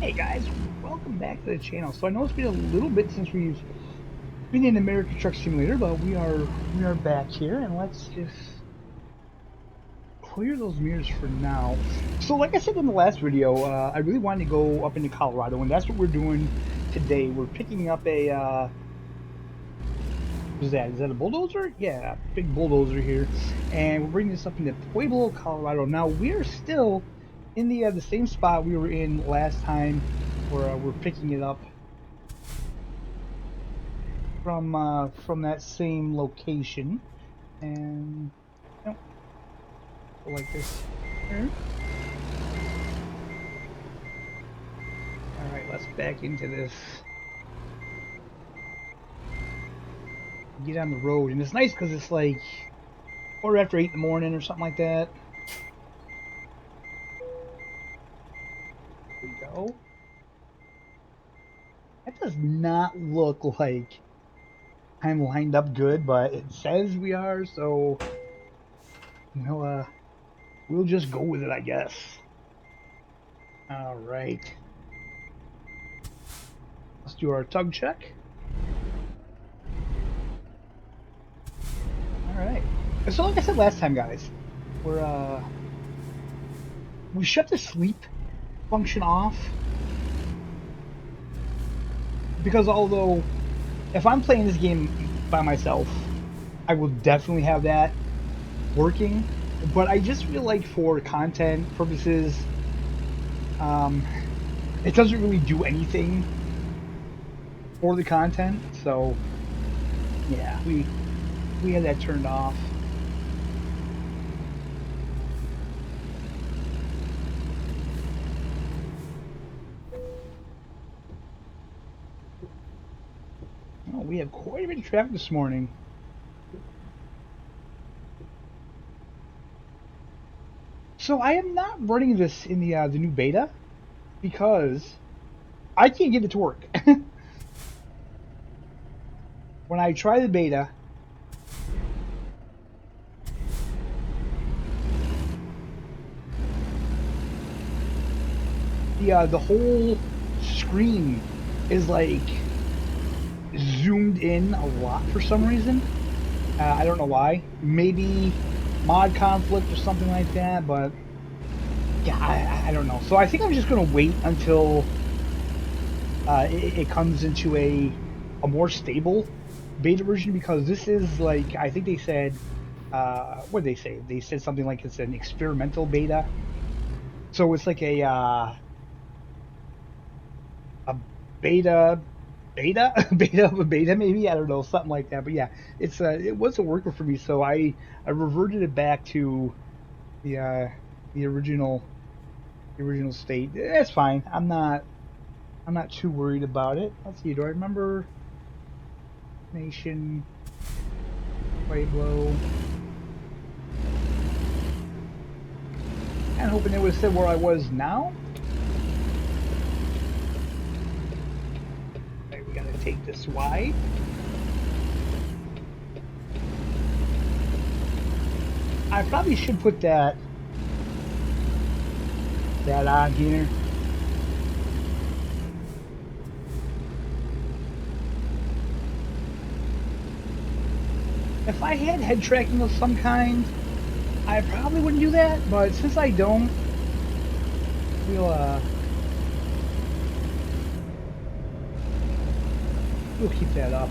Hey guys, welcome back to the channel. So I know it's been a little bit since we've been in American Truck Simulator, but we are back here, and let's just clear those mirrors for now. So like I said in the last video, I really wanted to go up into Colorado, and that's what we're doing today. We're picking up a what is that? Is that a bulldozer? Yeah, big bulldozer here, and we're bringing this up into Pueblo, Colorado. Now we're still in the same spot we were in last time, where we're picking it up from that same location, and you know, go like this here. All right, let's back into this. Get on the road, and it's nice because it's like quarter after 8 in the morning or something like that. There we go. That does not look like I'm lined up good, but it says we are, so you know, we'll just go with it, I guess. All right. Let's do our tug check. All right. So like I said last time, guys, we shut the sleep function off because although if I'm playing this game by myself, I will definitely have that working, but I just feel like for content purposes, it doesn't really do anything for the content. So yeah, we had that turned off. Oh, we have quite a bit of traffic this morning. So I am not running this in the new beta because I can't get it to work. When I try the beta, the whole screen is like zoomed in a lot for some reason. I don't know why. Maybe mod conflict or something like that, but yeah, I don't know. So I think I'm just gonna wait until it comes into a more stable beta version, because this is like, I think they said, what did they say? They said something like it's an experimental beta. So it's like a beta of a beta, maybe, I don't know, something like that. But yeah, it wasn't working for me, so I reverted it back to the original state. That's fine. I'm not too worried about it. Let's see, do I remember nation Pueblo? Kinda hoping they would have said where I was now. We gotta take this wide. I probably should put that on here. If I had head tracking of some kind, I probably wouldn't do that, but since I don't, we'll keep that up.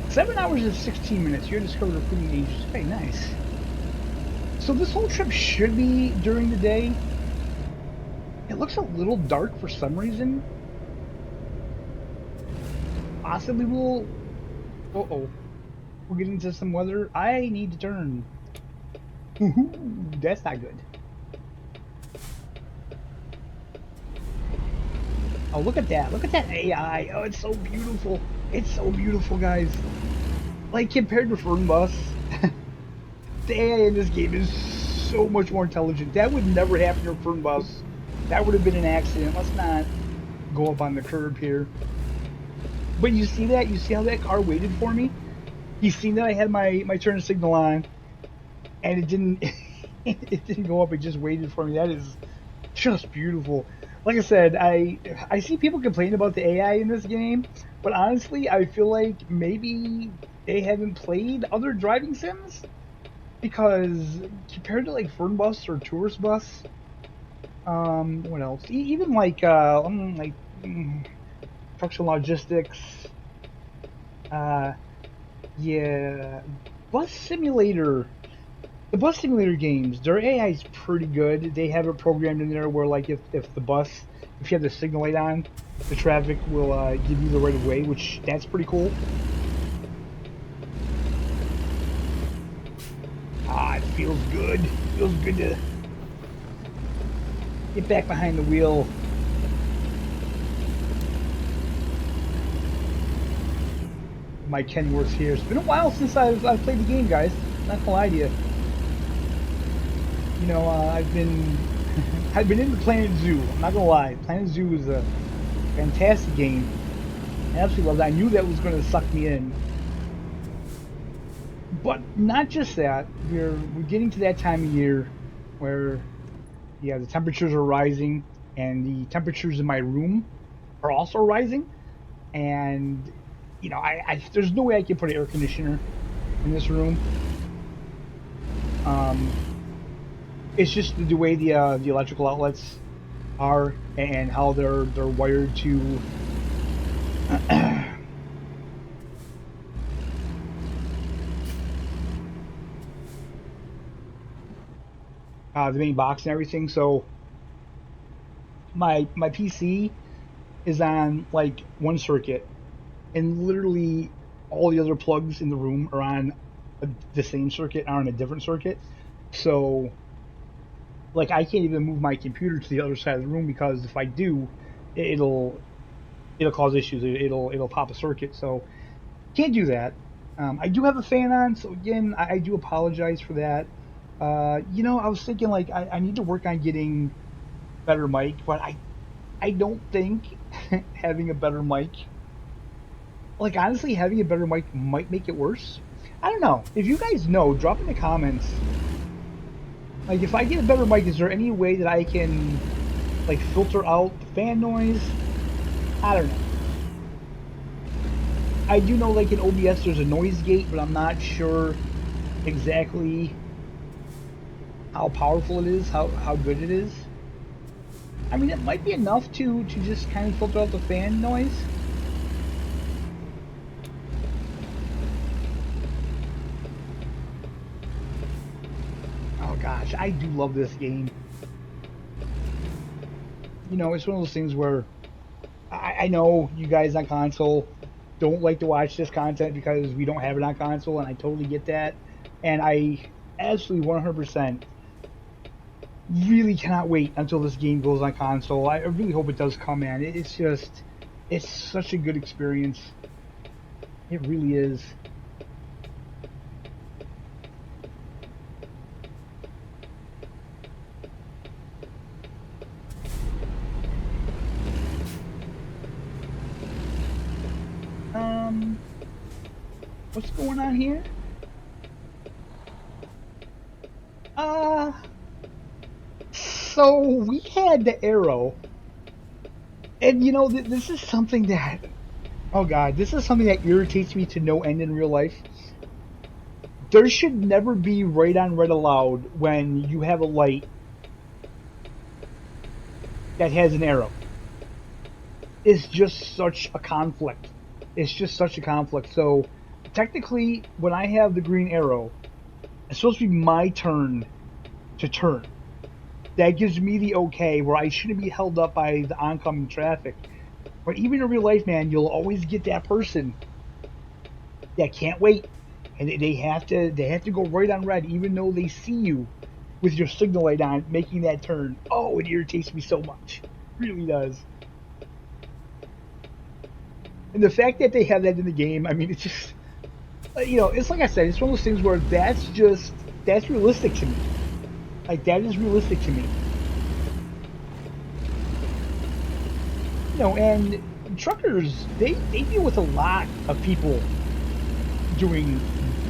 7 hours and 16 minutes. You're discovered recruiting ages. Hey, nice. So this whole trip should be during the day. It looks a little dark for some reason. Possibly we'll... Uh-oh. We're getting into some weather. I need to turn. That's not good. Oh, look at that. Look at that AI. Oh, it's so beautiful. It's so beautiful, guys. Like, compared to Fernbus, the AI in this game is so much more intelligent. That would never happen to Fernbus. That would have been an accident. Let's not go up on the curb here. But you see that? You see how that car waited for me? You seen that I had my turn signal on, and it didn't it didn't go up. It just waited for me. That is just beautiful. Like I said, I see people complain about the AI in this game, but honestly, I feel like maybe they haven't played other driving sims because compared to like Fern Bus or Tourist Bus, what else? Even like trucks and logistics, uh, yeah, bus simulator. The bus simulator games, their AI is pretty good. They have it programmed in there where, like, if the bus, if you have the signal light on, the traffic will give you the right of way, which that's pretty cool. Ah, it feels good. It feels good to get back behind the wheel. My Kenworth's here. It's been a while since I've played the game, guys. Not gonna lie to you. You know, I've been I've been into Planet Zoo. I'm not gonna lie. Planet Zoo is a fantastic game. I absolutely love that. I knew that was gonna suck me in. But not just that. We're getting to that time of year where the temperatures are rising, and the temperatures in my room are also rising. And you know, there's no way I can put an air conditioner in this room. Um, it's just the way the electrical outlets are and how they're wired to the main box and everything. So my PC is on like one circuit, and literally all the other plugs in the room are on the same circuit, are on a different circuit. So like I can't even move my computer to the other side of the room because if I do, it'll it'll cause issues. It'll pop a circuit. So can't do that. I do have a fan on, so again, I do apologize for that. You know, I was thinking like I need to work on getting better mic, but I don't think having a better mic, like honestly, having a better mic might make it worse. I don't know. If you guys know, drop in the comments. Like if I get a better mic, is there any way that I can like filter out the fan noise? I don't know. I do know like in OBS there's a noise gate, but I'm not sure exactly how powerful it is, how good it is. I mean, it might be enough to just kind of filter out the fan noise. Oh gosh, I do love this game. You know, it's one of those things where I know you guys on console don't like to watch this content because we don't have it on console, and I totally get that. And I absolutely 100% really cannot wait until this game goes on console. I really hope it does come, man. It's just, it's such a good experience. It really is. What's going on here? So we had the Arrow, and you know, this is something that, oh god, this is something that irritates me to no end in real life. There should never be right on red allowed when you have a light that has an arrow. It's just such a conflict. It's just such a conflict. So technically, when I have the green arrow, it's supposed to be my turn to turn. That gives me the okay where I shouldn't be held up by the oncoming traffic. But even in real life, man, you'll always get that person that can't wait, and they have to go right on red, even though they see you with your signal light on, making that turn. Oh, it irritates me so much. It really does. And the fact that they have that in the game, I mean, it's just, you know, it's like I said, it's one of those things where that's realistic to me. Like, that is realistic to me. You know, and truckers, they deal with a lot of people doing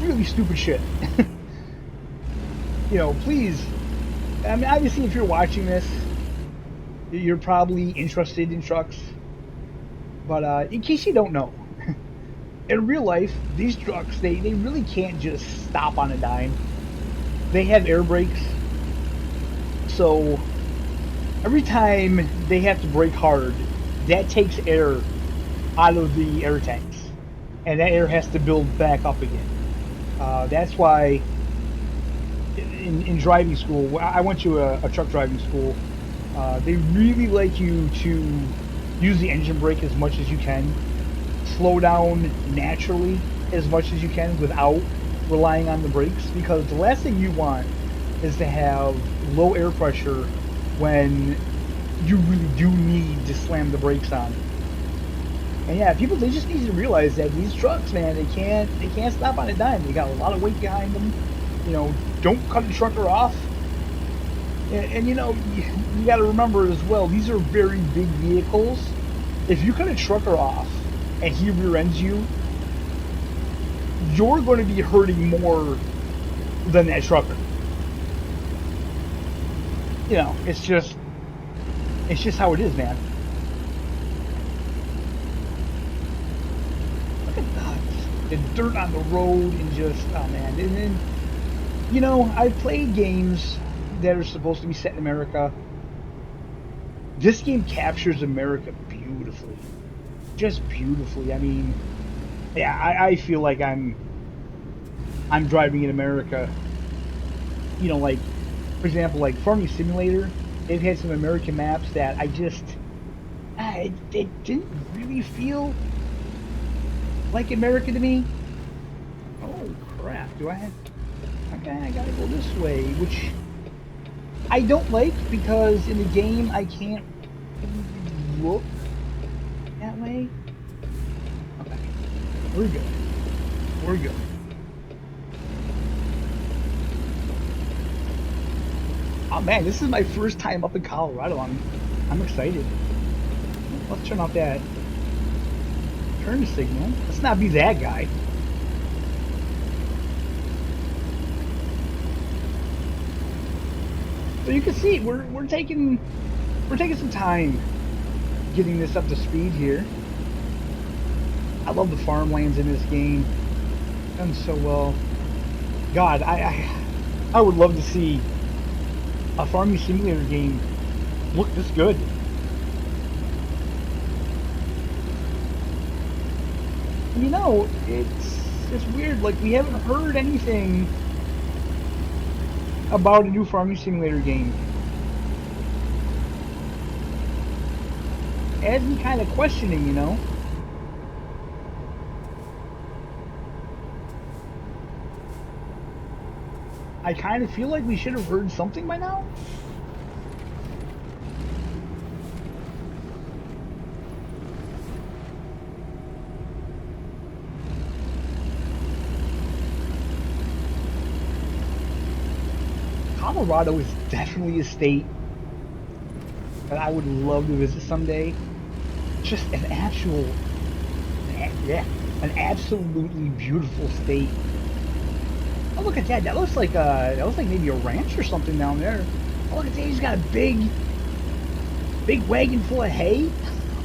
really stupid shit. You know, please, I mean, obviously, if you're watching this, you're probably interested in trucks, but in case you don't know, in real life, these trucks, they really can't just stop on a dime. They have air brakes, so every time they have to brake hard, that takes air out of the air tanks, and that air has to build back up again. That's why in driving school, I went to a truck driving school. They really like you to use the engine brake as much as you can, slow down naturally as much as you can without relying on the brakes, because the last thing you want is to have low air pressure when you really do need to slam the brakes on. And yeah, people, they just need to realize that these trucks, man, they can't stop on a dime. They got a lot of weight behind them. You know, don't cut a trucker off. And you know, you got to remember as well, these are very big vehicles. If you cut a trucker off and he rear ends you, you're going to be hurting more than that trucker. You know, it's just how it is, man. Look at that, the dirt on the road, and just, oh man. And then, you know, I've played games that are supposed to be set in America. This game captures America beautifully, just beautifully. I mean, yeah, I feel like I'm driving in America. You know, like, for example, like Farming Simulator, they've had some American maps that it didn't really feel like America to me. Oh crap! Do I have? Okay, I gotta go this way, which I don't like, because in the game I can't look that way. Okay, we're good. We're good. Oh man, this is my first time up in Colorado. I'm excited. Let's turn off that turn signal. Let's not be that guy. So you can see we're taking some time getting this up to speed here. I love the farmlands in this game. Done so well. God, I would love to see a Farming Simulator game look this good. You know, it's weird. Like, we haven't heard anything about a new Farming Simulator game. It has me kind of questioning, you know. I kind of feel like we should have heard something by now. Colorado is definitely a state that I would love to visit someday. Just an absolutely beautiful state. Oh, look at that! That looks like maybe a ranch or something down there. Oh, look at that! He's got a big wagon full of hay.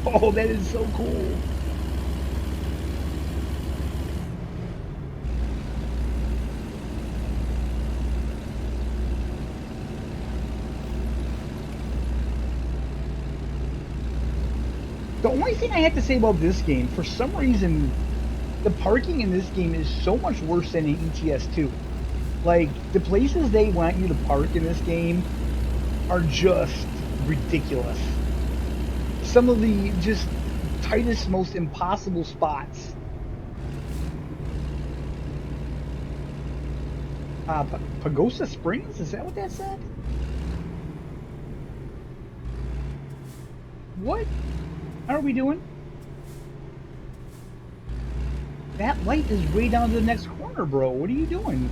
Oh, that is so cool. The only thing I have to say about this game, for some reason, the parking in this game is so much worse than in ETS2. Like, the places they want you to park in this game are just ridiculous. Some of the just tightest, most impossible spots. Pagosa Springs? Is that what that said? What? How are we doing? That light is way down to the next corner, bro. What are you doing?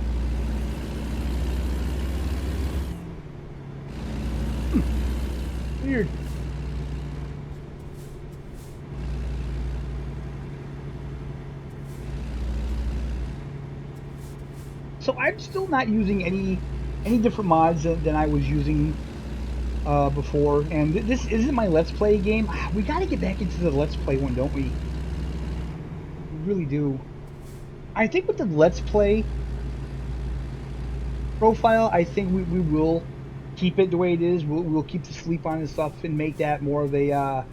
Weird. So I'm still not using any different mods than I was using before, and this isn't my Let's Play game. We got to get back into the Let's Play one, don't we? We really do. I think with the Let's Play profile, I think we will keep it the way it is. We'll keep the sleep on and stuff and make that more of a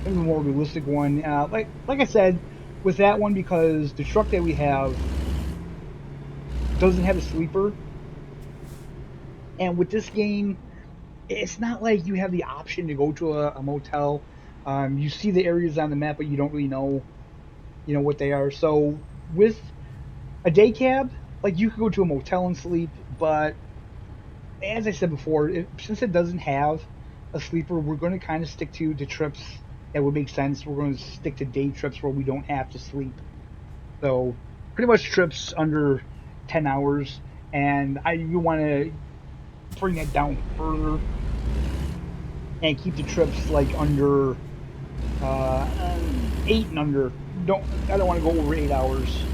maybe more realistic one. Like I said, with that one, because the truck that we have doesn't have a sleeper, and with this game, it's not like you have the option to go to a motel. You see the areas on the map, but you don't really know, what they are. So with a day cab, like you could go to a motel and sleep, but as I said before, since it doesn't have a sleeper, we're going to kind of stick to the trips that would make sense. We're going to stick to day trips where we don't have to sleep. So pretty much trips under 10 hours, and you want to bring that down further and keep the trips like under 8 and under. I don't want to go over 8 hours.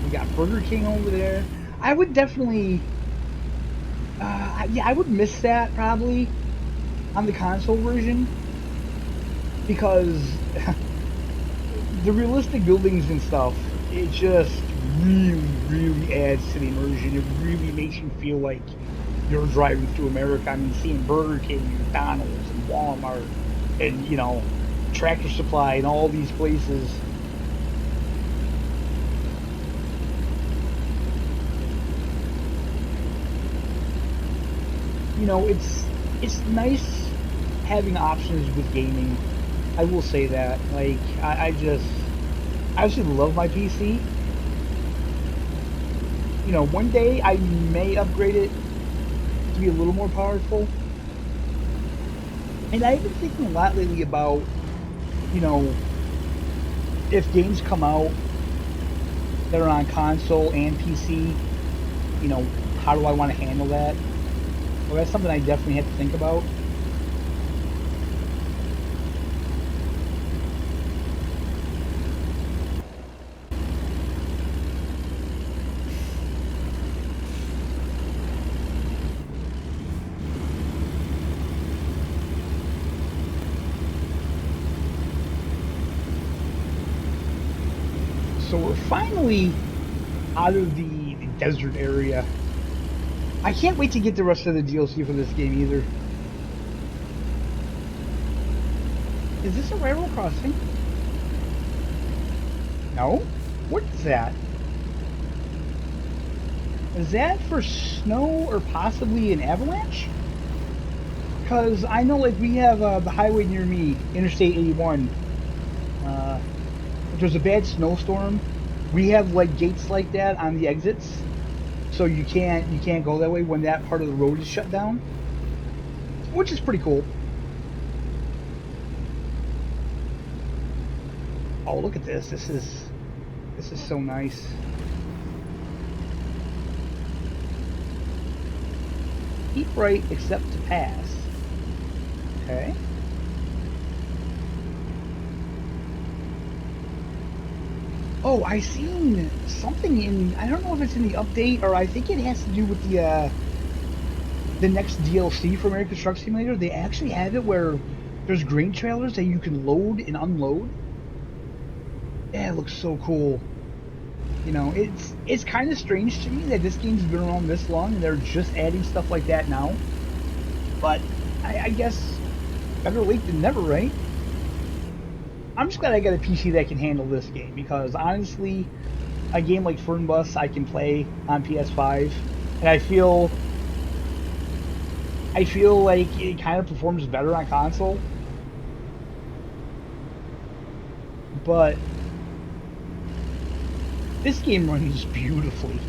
We got Burger King over there. I would definitely, yeah, I would miss that probably on the console version, because the realistic buildings and stuff, it just really adds to the immersion. It really makes you feel like you're driving through America. I mean, seeing Burger King, and McDonald's, and Walmart, and Tractor Supply, and all these places. It's nice having options with gaming. I will say that. Like, I actually love my PC. One day I may upgrade it to be a little more powerful. And I've been thinking a lot lately about, if games come out that are on console and PC, how do I want to handle that? Well, that's something I definitely have to think about. So we're finally out of the desert area. I can't wait to get the rest of the DLC for this game either. Is this a railroad crossing? No? What is that? Is that for snow or possibly an avalanche? Because I know, like, we have the highway near me, Interstate 81. If there's a bad snowstorm, we have like gates like that on the exits, so you can't go that way when that part of the road is shut down, which is pretty cool. Oh, look at this. This is so nice. Keep right except to pass. Okay. Oh, I seen something I don't know if it's in the update, or I think it has to do with the next DLC for American Truck Simulator. They actually have it where there's grain trailers that you can load and unload. Yeah, it looks so cool. It's kind of strange to me that this game's been around this long and they're just adding stuff like that now. But I guess better late than never, right? I'm just glad I got a PC that can handle this game, because honestly, a game like Fernbus I can play on PS5, and I feel like it kind of performs better on console. But this game runs beautifully.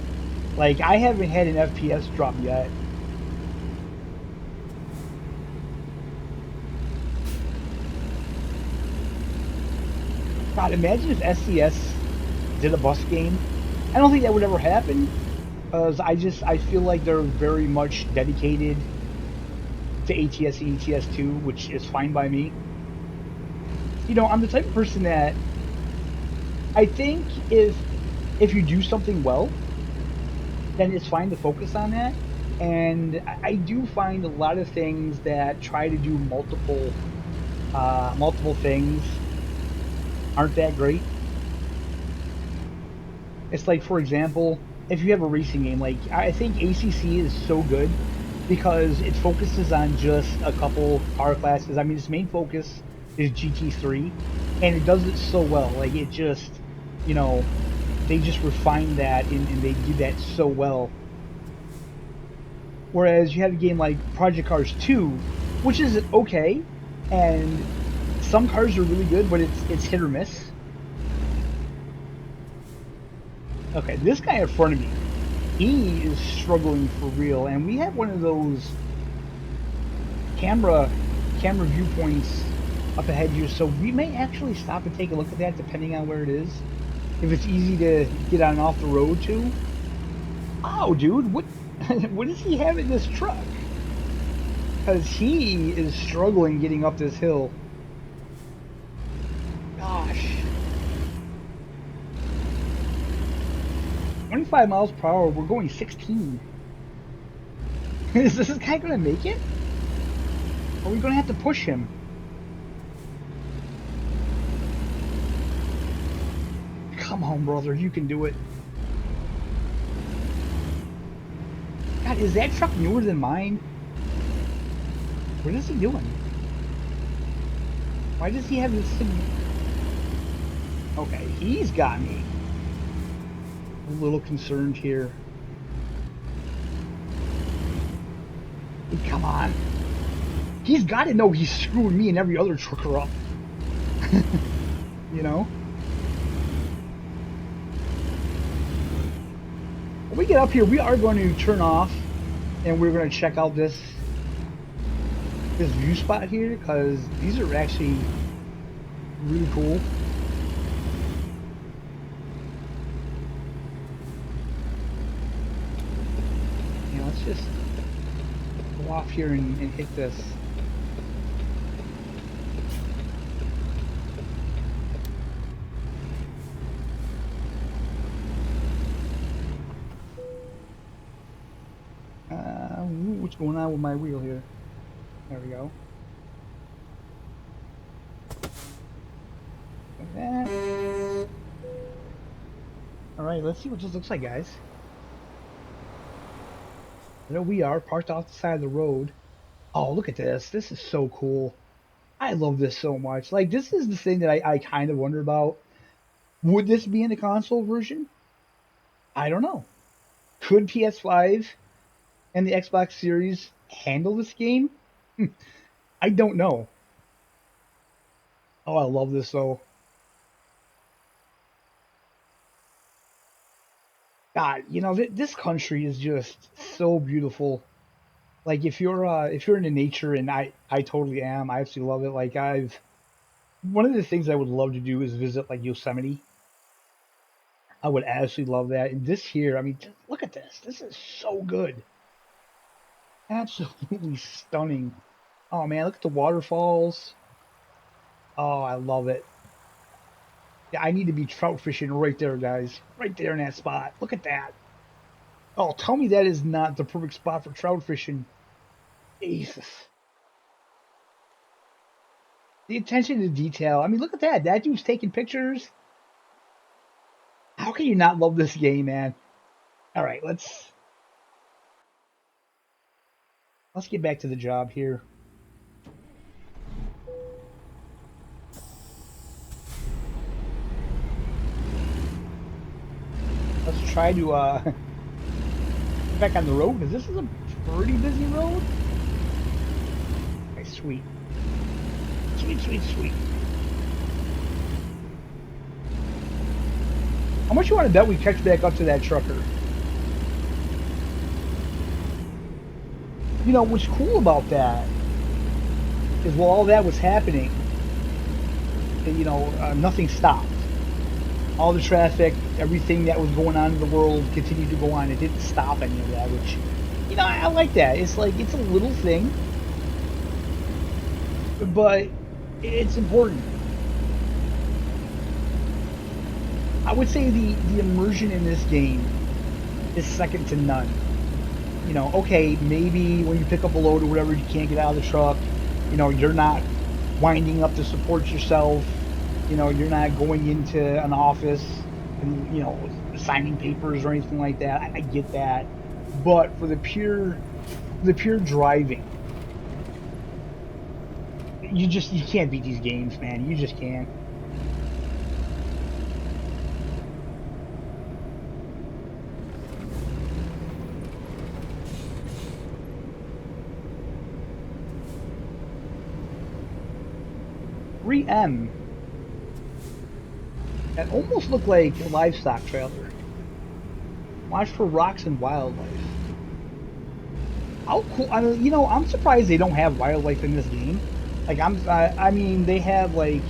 Like, I haven't had an FPS drop yet. God, imagine if SCS did a bus game. I don't think that would ever happen, because I feel like they're very much dedicated to ATS and ETS2, which is fine by me. I'm the type of person that I think if you do something well, then it's fine to focus on that. And I do find a lot of things that try to do multiple things aren't that great. It's like, for example, if you have a racing game, like I think ACC is so good because it focuses on just a couple car classes. I mean, its main focus is GT3, and it does it so well. Like it just, you know, they just refine that and they do that so well. Whereas you have a game like Project Cars 2, which is okay, and some cars are really good, but it's hit or miss. Okay, this guy in front of me, he is struggling for real, and we have one of those camera viewpoints up ahead here, so we may actually stop and take a look at that depending on where it is. If it's easy to get on and off the road to. Oh, dude, what what does he have in this truck? Because he is struggling getting up this hill. Gosh. 25 miles per hour, we're going 16. Is this guy going to make it? Or are we going to have to push him? Come on, brother, you can do it. God, is that truck newer than mine? What is he doing? Why does he have this thing? Okay, he's got me a little concerned here. Come on. He's got to know he's screwing me and every other trucker up. You know? When we get up here, we are going to turn off and we're going to check out this view spot here because these are actually really cool. You know, let's just go off here and hit this. What's going on with my wheel here? There we go. Like that. Alright, let's see what this looks like, guys. There we are, parked off the side of the road. Oh, look at this. This is so cool. I love this so much. Like, this is the thing that I kind of wonder about. Would this be in the console version? I don't know. Could PS5 and the Xbox Series handle this game? I don't know. Oh, I love this though. God, you know, this country is just so beautiful. Like if you're into nature, and I totally am. I absolutely love it. Like one of the things I would love to do is visit like Yosemite. I would absolutely love that. And this here, I mean, just look at this. This is so good. Absolutely stunning. Oh man, look at the waterfalls. Oh, I love it. Yeah, I need to be trout fishing right there, guys. Right there in that spot. Look at that. Oh, tell me that is not the perfect spot for trout fishing. Jesus. The attention to detail. I mean, look at that. That dude's taking pictures. How can you not love this game, man? All right, let's get back to the job here. Let's try to get back on the road because this is a pretty busy road. Okay, sweet. Sweet, sweet, sweet. How much you want to bet we catch back up to that trucker? You know, what's cool about that is while all that was happening, you know, nothing stopped. All the traffic, everything that was going on in the world continued to go on. It didn't stop any of that, which, you know, I like that. It's like, it's a little thing, but it's important. I would say the immersion in this game is second to none. you know, okay, maybe when you pick up a load or whatever, you can't get out of the truck. You know, you're not winding up to support yourself. You know, you're not going into an office and, you know, signing papers or anything like that. I get that. But for the pure driving, you can't beat these games, man. You just can't. M. That almost looked like a livestock trailer. Watch for rocks and wildlife. How cool! I mean, you know, I'm surprised they don't have wildlife in this game. Like I mean, they have like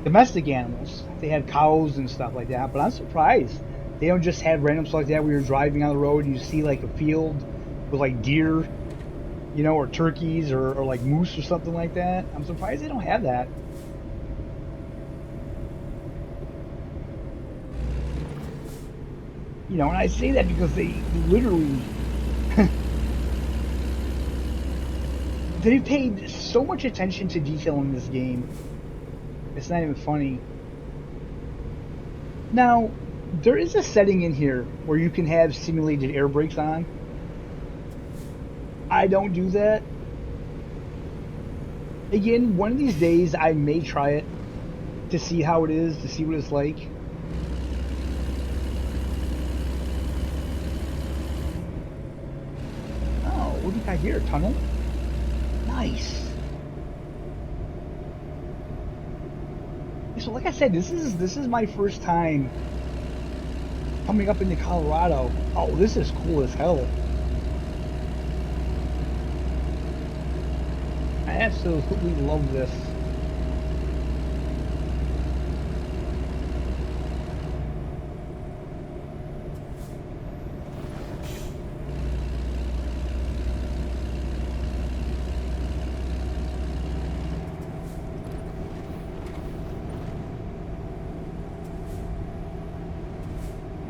domestic animals. They have cows and stuff like that. But I'm surprised they don't just have random stuff like that. Where you're driving on the road and you see like a field with like deer, you know, or turkeys or like moose or something like that. I'm surprised they don't have that. You know, and I say that because they literally they paid so much attention to detail in this game. It's not even funny. Now, there is a setting in here where you can have simulated air brakes on. I don't do that. Again, one of these days I may try it to see how it is, to see what it's like. Oh, what do you got here? A tunnel? Nice. So like I said, this is my first time coming up into Colorado. Oh, this is cool as hell. I absolutely love this.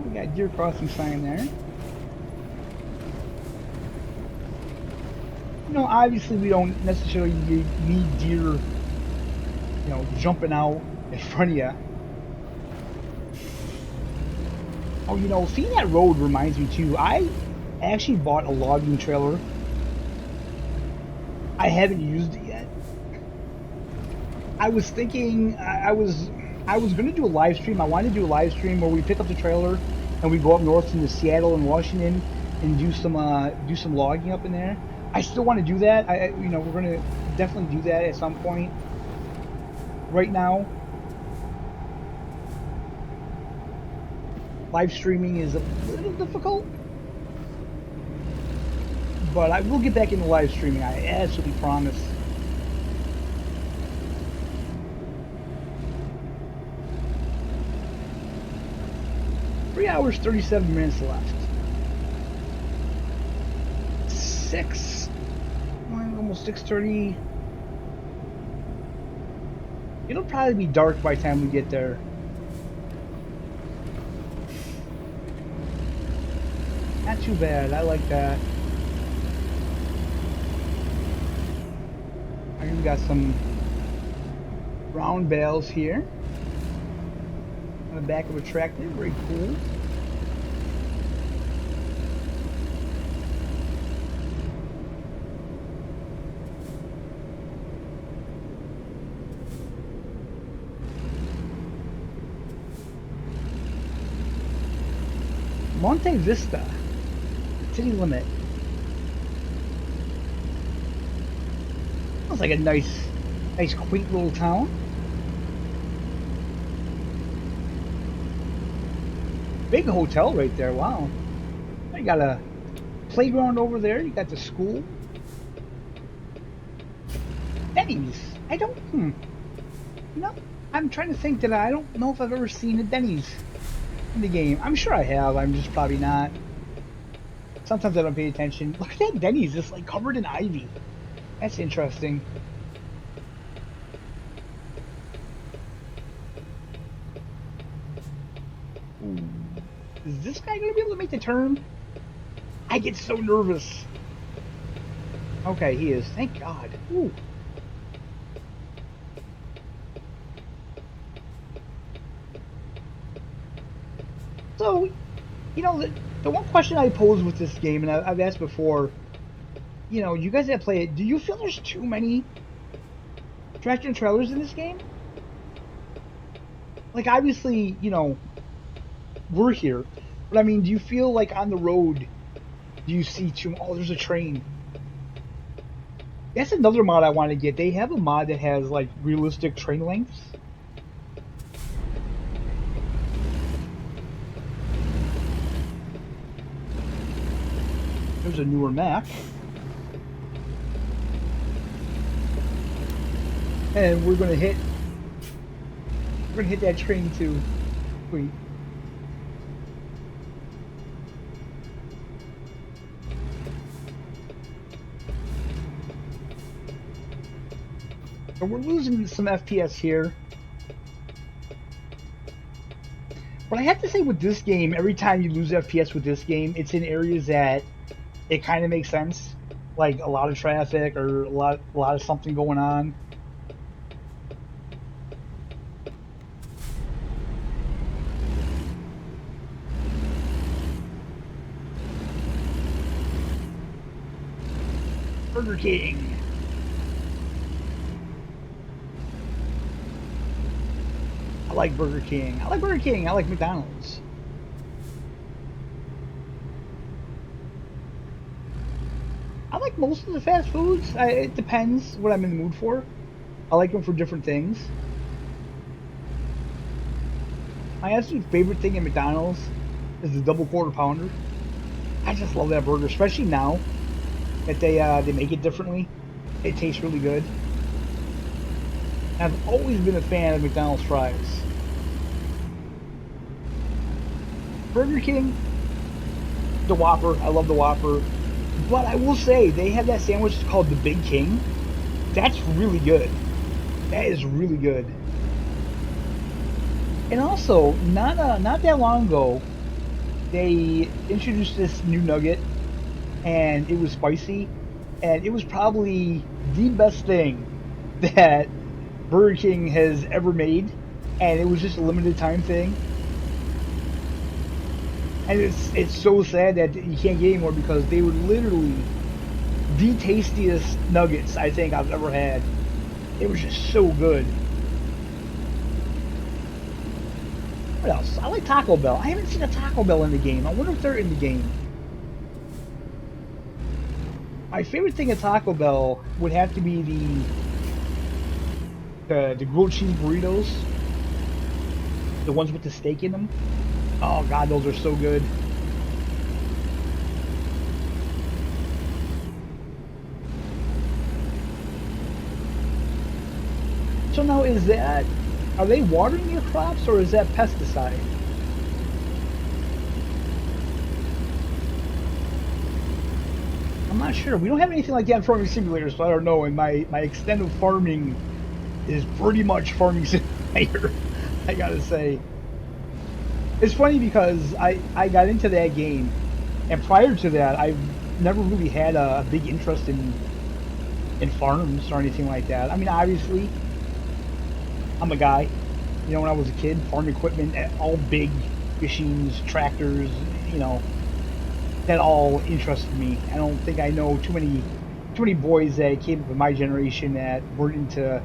We got deer crossing sign there. You know, obviously we don't necessarily need deer, you know, jumping out in front of you. Oh, you know, seeing that road reminds me too. I actually bought a logging trailer. I haven't used it yet. I was thinking I was gonna do a live stream. I wanted to do a live stream where we pick up the trailer and we go up north into Seattle and Washington and do some logging up in there. I still want to do that. You know, we're gonna definitely do that at some point. Right now, live streaming is a little difficult, but I will get back into live streaming. I absolutely promise. Three hours, 37 minutes left. Almost 6:30. It'll probably be dark by the time we get there. Not too bad. I like that. I even got some round bales here on the back of a tractor. Very cool. Monte Vista, city limit. Sounds like a nice quaint little town. Big hotel right there, wow. You got a playground over there, you got the school. Denny's, I don't, no, I'm trying to think that I don't know if I've ever seen a Denny's in the game. I'm sure I have, I'm just probably not. Sometimes I don't pay attention. Look at that Denny's, just like covered in ivy. That's interesting. Ooh. Is this guy gonna be able to make the turn? I get so nervous. Okay, he is. Thank God. Ooh. So, you know, the one question I pose with this game, and I've asked before, you know, you guys that play it, do you feel there's too many tractor and trailers in this game? Like, obviously, you know, we're here, but I mean, do you feel like on the road, do you see too? Oh, there's a train. That's another mod I want to get. They have a mod that has like realistic train lengths. There's a newer Mac. And we're gonna hit that train too. Wait. So we're losing some FPS here. But I have to say with this game, every time you lose FPS with this game, it's in areas that it kind of makes sense. Like a lot of traffic or a lot of something going on. Burger King. I like Burger King. I like Burger King. I like McDonald's. I like most of the fast foods. It depends what I'm in the mood for. I like them for different things. My absolute favorite thing at McDonald's is the double quarter pounder. I just love that burger, especially now that they make it differently. It tastes really good. I've always been a fan of McDonald's fries. Burger King, the Whopper. I love the Whopper. But I will say, they have that sandwich called the Big King. That's really good. That is really good. And also, not that long ago, they introduced this new nugget, and it was spicy, and it was probably the best thing that Burger King has ever made, and it was just a limited time thing. And it's so sad that you can't get anymore because they were literally the tastiest nuggets I think I've ever had. It was just so good. What else? I like Taco Bell. I haven't seen a Taco Bell in the game. I wonder if they're in the game. My favorite thing at Taco Bell would have to be the grilled cheese burritos. The ones with the steak in them. Oh God, those are so good. So now are they watering your crops or is that pesticide? I'm not sure. We don't have anything like that in Farming Simulator, so I don't know. And my extent of farming is pretty much Farming Simulator, I gotta say. It's funny because I got into that game, and prior to that, I've never really had a big interest in farms or anything like that. I mean, obviously, I'm a guy. You know, when I was a kid, farm equipment, all big machines, tractors, you know, that all interested me. I don't think I know too many boys that came up in my generation that weren't into,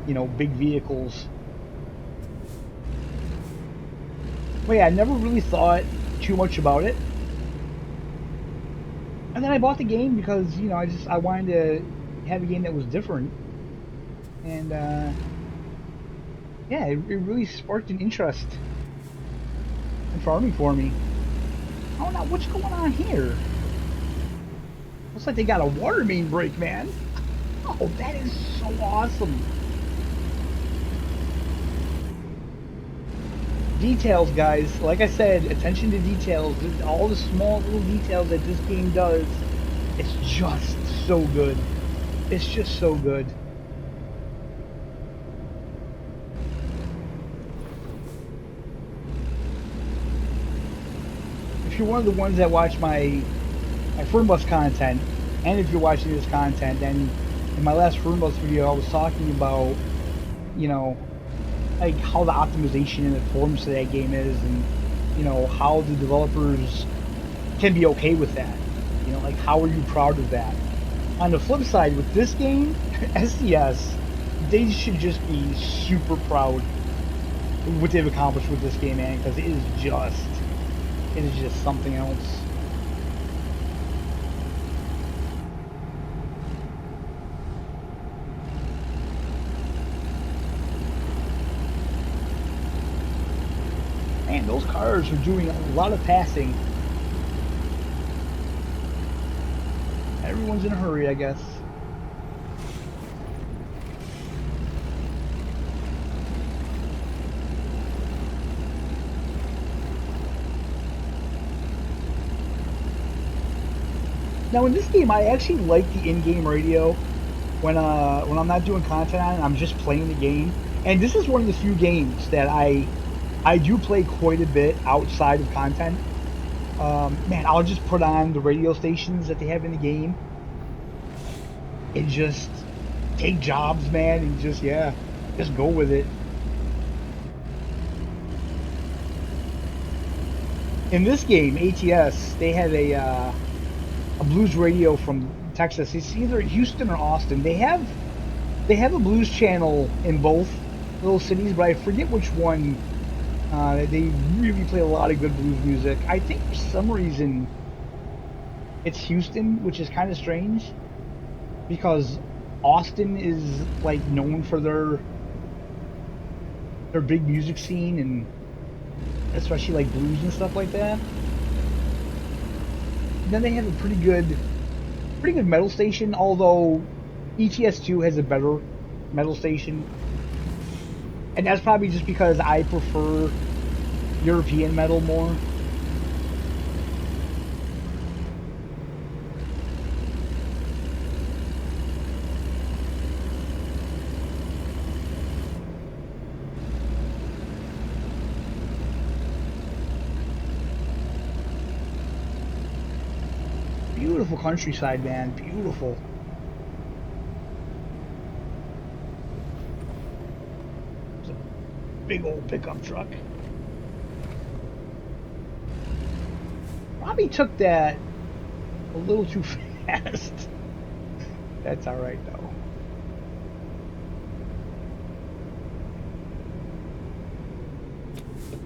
you know, big vehicles. But yeah, I never really thought too much about it. And then I bought the game because, you know, I wanted to have a game that was different. And yeah, it really sparked an interest in farming for me. Oh, now what's going on here? Looks like they got a water main break, man. Oh, that is so awesome. Details, guys. Like I said, attention to details. All the small little details that this game does. It's just so good. It's just so good. If you're one of the ones that watch my my Fernbus content, and if you're watching this content, then in my last Fernbus video I was talking about, you know, like how the optimization and the performance of that game is, and you know how the developers can be okay with that. You know, like how are you proud of that? On the flip side, with this game, SDS, they should just be super proud of what they've accomplished with this game, man, because it is just something else. Man, those cars are doing a lot of passing. Everyone's in a hurry, I guess. Now in this game, I actually like the in-game radio when I'm not doing content on it. I'm just playing the game, and this is one of the few games that I do play quite a bit outside of content. Man, I'll just put on the radio stations that they have in the game and just take jobs, man, and just go with it. In this game, ATS, they have a blues radio from Texas. It's either Houston or Austin. They have a blues channel in both those cities, but I forget which one. They really play a lot of good blues music. I think for some reason it's Houston, which is kind of strange because Austin is like known for their big music scene, and especially like blues and stuff like that. And then they have a pretty good metal station, although ETS2 has a better metal station. And that's probably just because I prefer European metal more. Beautiful countryside, man. Beautiful. Big old pickup truck. Probably took that a little too fast. That's alright though.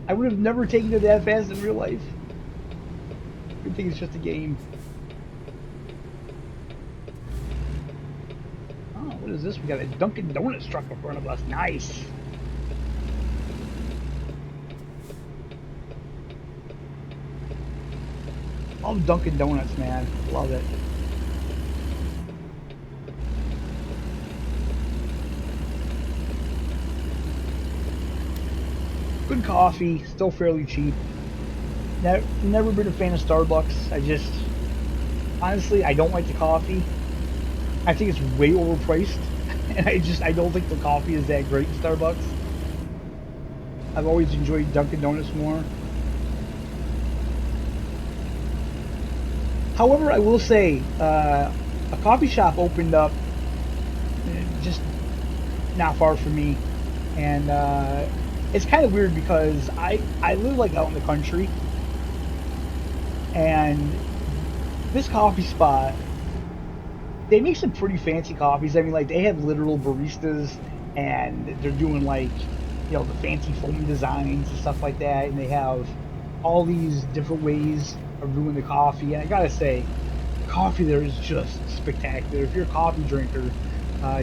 I would have never taken it that fast in real life. Good thing it's just a game. Oh, what is this? We got a Dunkin' Donuts truck in front of us. Nice. Love Dunkin' Donuts, man. Love it. Good coffee, still fairly cheap. Never been a fan of Starbucks. Honestly, I don't like the coffee. I think it's way overpriced, and I don't think the coffee is that great in Starbucks. I've always enjoyed Dunkin' Donuts more. However, I will say, a coffee shop opened up just not far from me, and it's kind of weird because I live like out in the country, and this coffee spot, they make some pretty fancy coffees. I mean, like, they have literal baristas, and they're doing like, you know, the fancy foam designs and stuff like that, and they have all these different ways of brewing the coffee. And I gotta say, the coffee there is just spectacular. If you're a coffee drinker,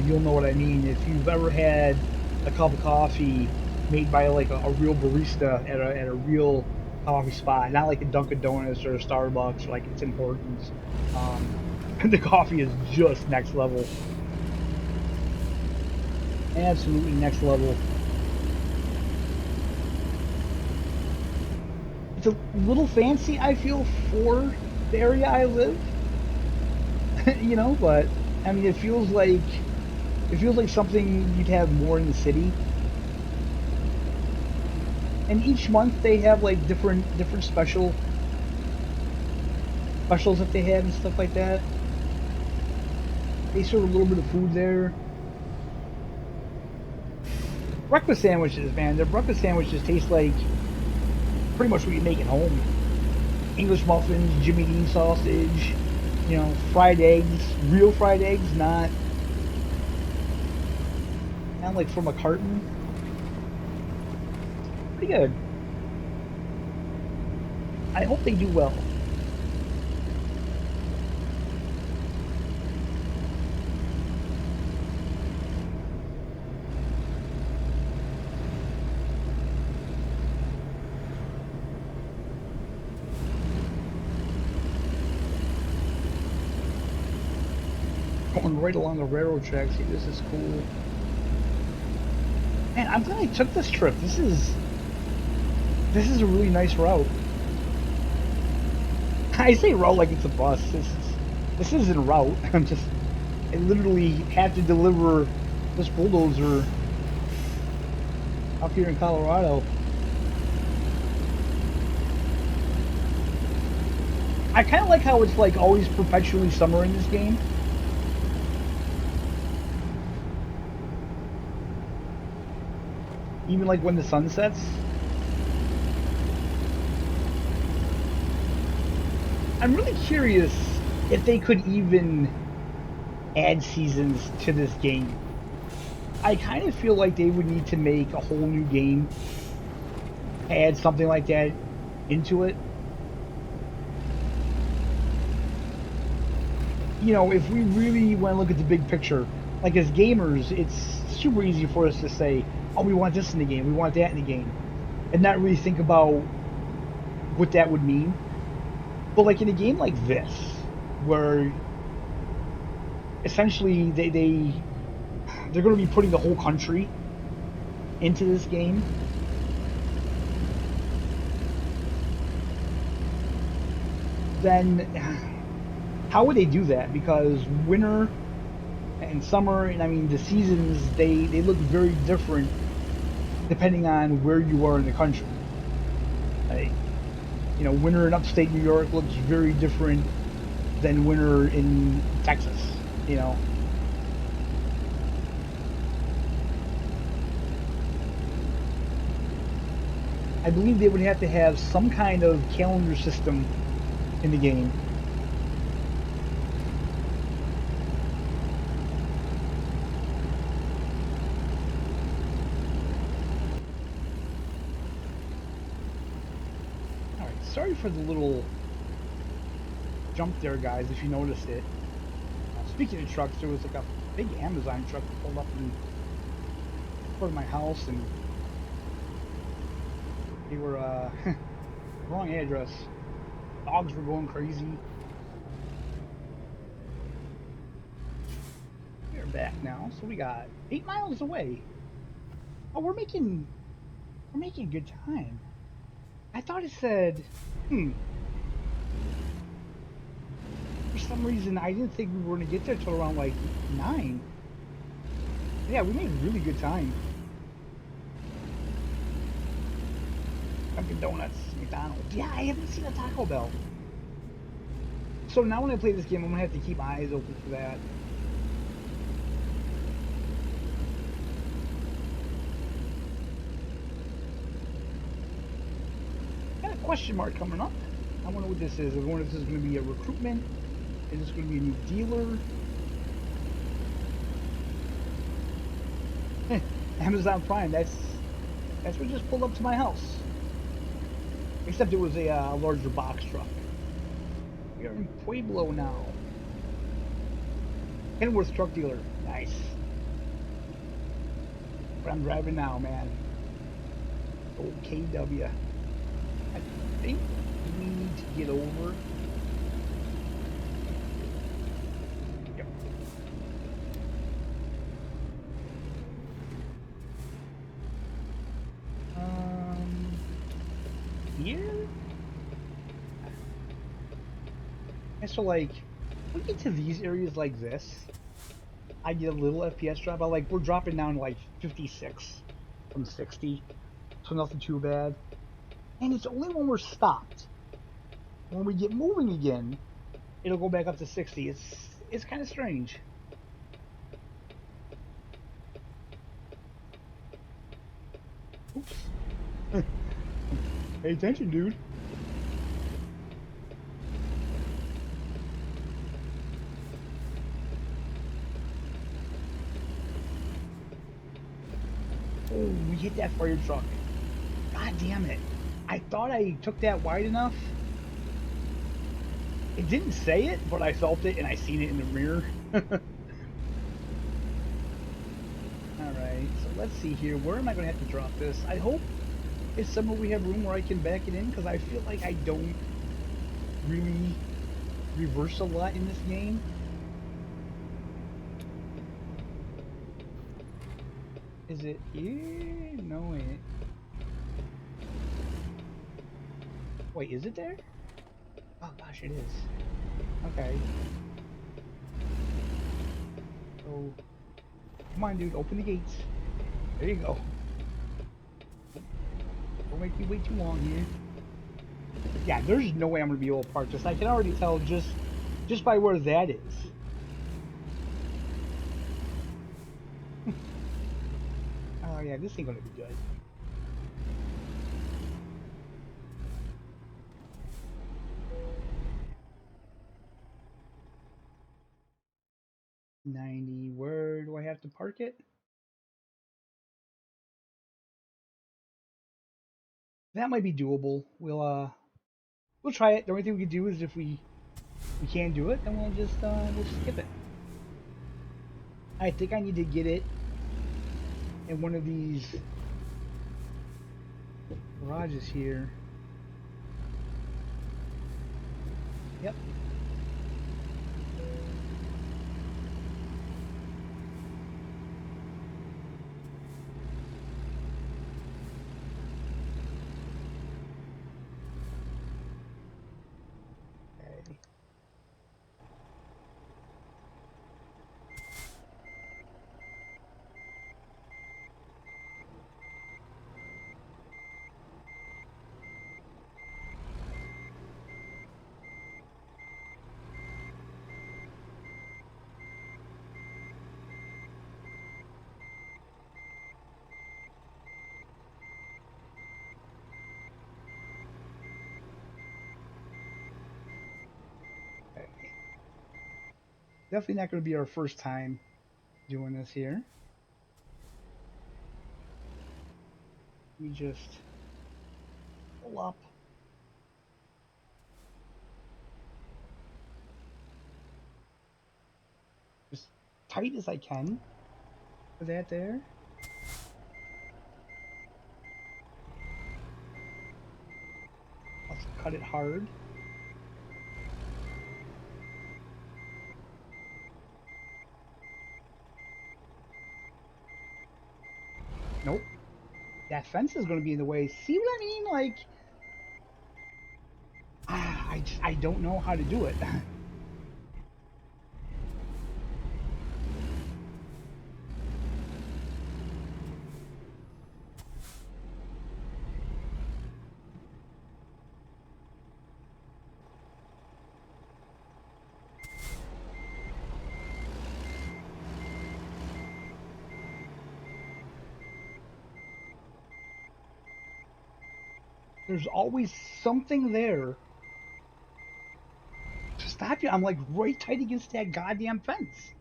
you'll know what I mean. If you've ever had a cup of coffee made by like a real barista at a real coffee spot, not like a Dunkin' Donuts or a Starbucks, like it's important. The coffee is just next level. Absolutely next level. It's a little fancy, I feel, for the area I live. You know, but I mean, it feels like something you'd have more in the city. And each month they have like different special specials that they have and stuff like that. They serve a little bit of food there. Breakfast sandwiches, man. Their breakfast sandwiches taste like pretty much what you make at home. English muffins, Jimmy Dean sausage, you know, fried eggs, real fried eggs, not like from a carton. Pretty good. I hope they do well. Going right along the railroad tracks. See, this is cool. Man, I'm glad I took this trip. This is a really nice route. I say route like it's a bus. This isn't a route. I literally had to deliver this bulldozer up here in Colorado. I kind of like how it's like always perpetually summer in this game. Even like when the sun sets. I'm really curious if they could even add seasons to this game. I kind of feel like they would need to make a whole new game, add something like that into it. You know, if we really want to look at the big picture, like as gamers, it's super easy for us to say, oh, we want this in the game, we want that in the game, and not really think about what that would mean. But like in a game like this, where essentially they're going to be putting the whole country into this game, then how would they do that? Because winter and summer, and I mean the seasons, they look very different depending on where you are in the country. Like, you know, winter in upstate New York looks very different than winter in Texas, you know. I believe they would have to have some kind of calendar system in the game. Sorry for the little jump there, guys, if you noticed it. Speaking of trucks, there was like a big Amazon truck pulled up in front of my house, and they were, wrong address. Dogs were going crazy. We're back now, so we got 8 miles away. Oh, we're making good time. I thought it said, for some reason, I didn't think we were going to get there till around like 9. Yeah, we made really good time. Dunkin' Donuts, McDonald's. Yeah, I haven't seen a Taco Bell. So now when I play this game, I'm going to have to keep my eyes open for that. Question mark coming up. I wonder what this is. I wonder if this is going to be a recruitment. Is this going to be a new dealer? Amazon Prime. That's what just pulled up to my house. Except it was a larger box truck. We are in Pueblo now. Kenworth truck dealer. Nice. But I'm driving now, man. Old KW. I think we need to get over. Yep. Here? And so like, we get to these areas like this, I get a little FPS drop. We're dropping down to like 56 from 60. So nothing too bad. And it's only when we're stopped. When we get moving again, it'll go back up to 60. It's kind of strange. Oops. Pay attention, dude. Oh, we hit that fire truck. God damn it. I thought I took that wide enough. It didn't say it, but I felt it and I seen it in the mirror. Alright, so let's see here. Where am I going to have to drop this? I hope it's somewhere we have room where I can back it in, because I feel like I don't really reverse a lot in this game. Is it here? No, it. Wait, is it there? Oh gosh, it is. Okay. So, come on, dude, open the gates. There you go. Don't make me wait too long here. Yeah, there's no way I'm gonna be able to park this. I can already tell just by where that is. Oh yeah, this ain't gonna be good. $90. Where do I have to park it? That might be doable. We'll try it. The only thing we can do is if we can't do it, then we'll skip it. I think I need to get it in one of these garages here. Yep. Okay. Definitely not going to be our first time doing this here. We just pull up. As tight as I can for that there. Let's cut it hard. Nope. That fence is going to be in the way. See what I mean? Like, I don't know how to do it. There's always something there to stop you. I'm like right tight against that goddamn fence.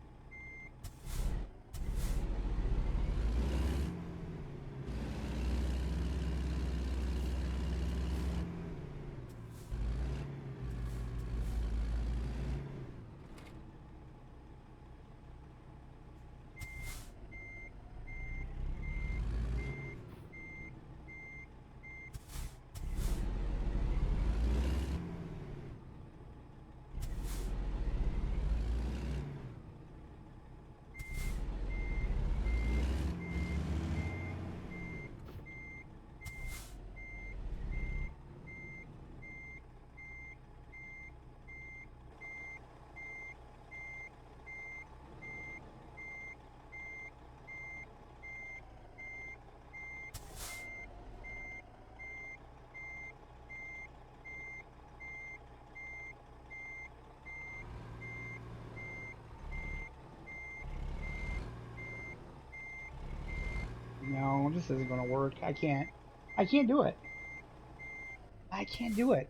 No, this isn't gonna work. I can't. I can't do it. I can't do it.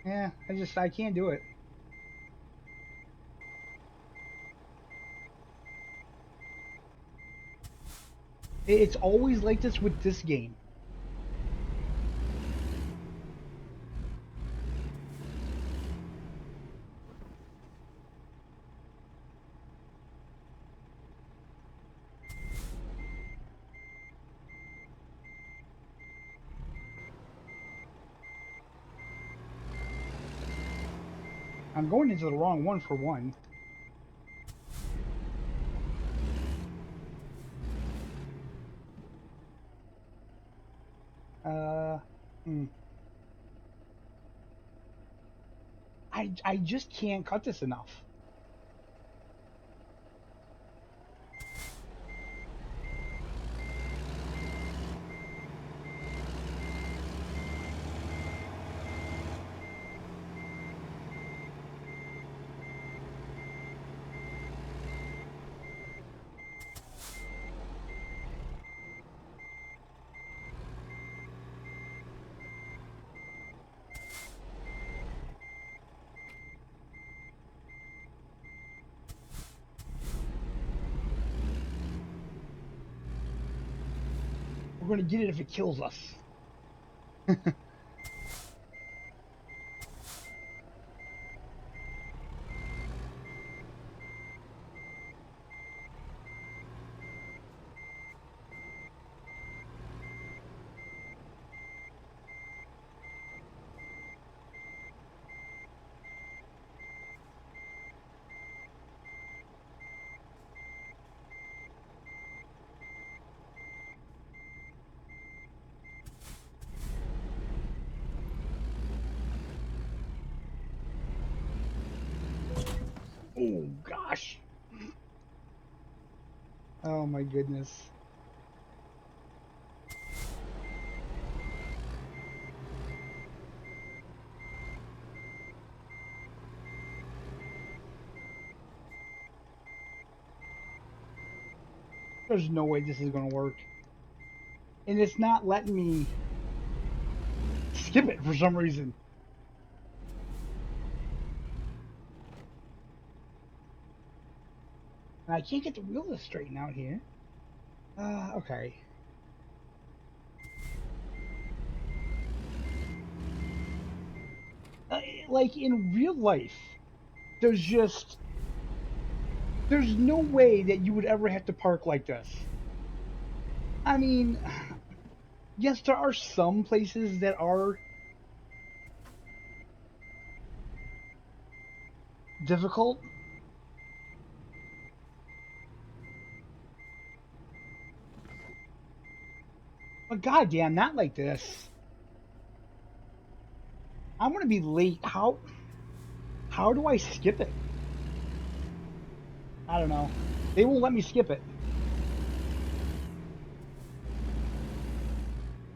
Yeah, I can't do it. It's always like this with this game. I'm going into the wrong one for one. Hmm. I just can't cut this enough. We're gonna get it if it kills us. Oh gosh. Oh my goodness. There's no way this is gonna work. And it's not letting me skip it for some reason. And I can't get the wheel to straighten out here. Okay. Like in real life, there's just there's no way that you would ever have to park like this. I mean, yes, there are some places that are difficult. But goddamn, not like this. I'm gonna be late. How do I skip it? I don't know. They won't let me skip it.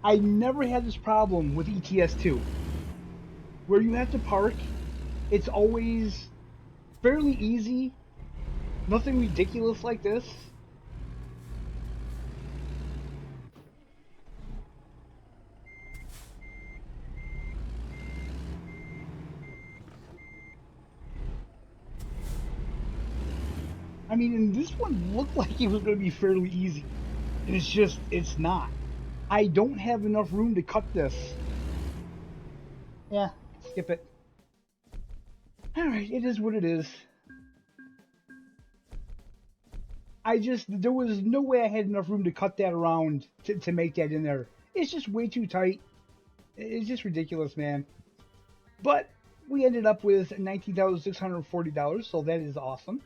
I never had this problem with ETS2, where you have to park. It's always fairly easy. Nothing ridiculous like this. I mean, and this one looked like it was going to be fairly easy. And it's not. I don't have enough room to cut this. Yeah, skip it. Alright, it is what it is. There was no way I had enough room to cut that around to make that in there. It's just way too tight. It's just ridiculous, man. But we ended up with $19,640, so that is awesome.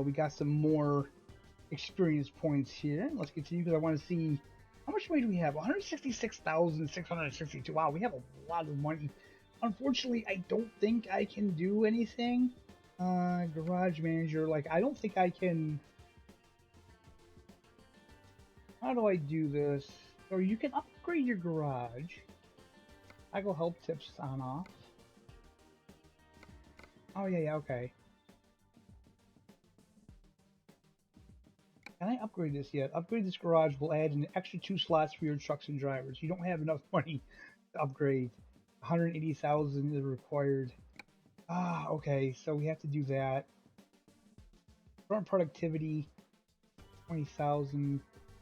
We got some more experience points here. Let's continue because I want to see how much money do we have. 166,662. Wow, we have a lot of money. Unfortunately, I don't think I can do anything. Garage manager, like I don't think I can. How do I do this? Or you can upgrade your garage. I go help tips on off. Oh yeah, okay. Can I upgrade this yet? Upgrade this garage will add an extra 2 slots for your trucks and drivers. You don't have enough money to upgrade. 180,000 is required. Ah, okay, so we have to do that. Current productivity, 20,000.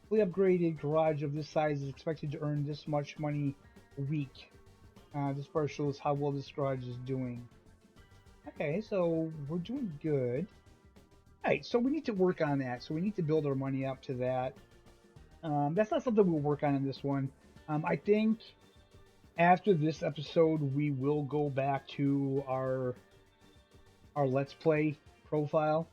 Fully upgraded garage of this size is expected to earn this much money a week. This bar shows how well this garage is doing. Okay, so we're doing good. Alright, so we need to work on that. So we need to build our money up to that. That's not something we'll work on in this one. I think after this episode, we will go back to our Let's Play profile.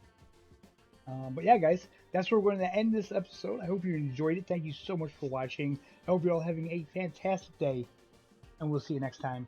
But yeah, guys, that's where we're going to end this episode. I hope you enjoyed it. Thank you so much for watching. I hope you're all having a fantastic day, and we'll see you next time.